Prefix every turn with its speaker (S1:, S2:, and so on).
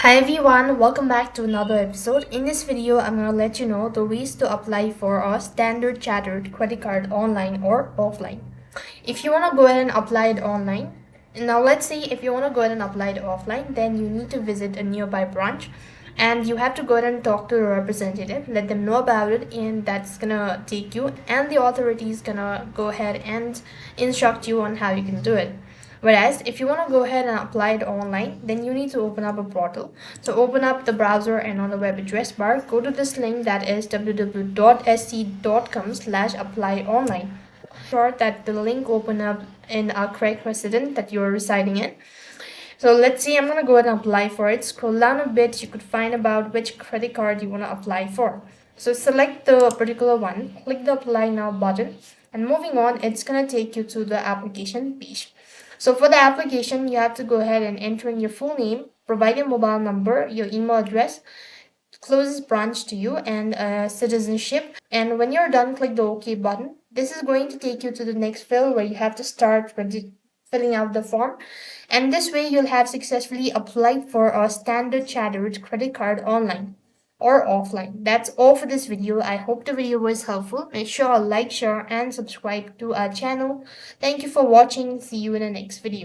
S1: Hi everyone, welcome back to another episode. In this video, I'm going to let you know the ways to apply for a Standard Chartered credit card online or offline. If you want to go ahead and apply it online, now let's say if you want to go ahead and apply it offline, then you need to visit a nearby branch and you have to go ahead and talk to a representative, let them know about it, and that's gonna take you and the authority is gonna go ahead and instruct you on how you can do it. Whereas if you want to go ahead and apply it online, then you need to open up a portal. So open up the browser and on the web address bar, go to this link that is www.sc.com/apply-online. Sure that the link open up in a correct resident that you're residing in. So let's see, I'm going to go ahead and apply for it. Scroll down a bit, you could find about which credit card you want to apply for. So select the particular one, click the apply now button, and moving on, it's going to take you to the application page. So for the application, you have to go ahead and enter in your full name, provide your mobile number, your email address, closest branch to you, and citizenship. And when you're done, click the OK button. This is going to take you to the next field where you have to start filling out the form. And this way, you'll have successfully applied for a Standard Chartered credit card online or offline. That's all for this video. I hope the video was helpful. Make sure to like, share, and subscribe to our channel. Thank you for watching. See you in the next video.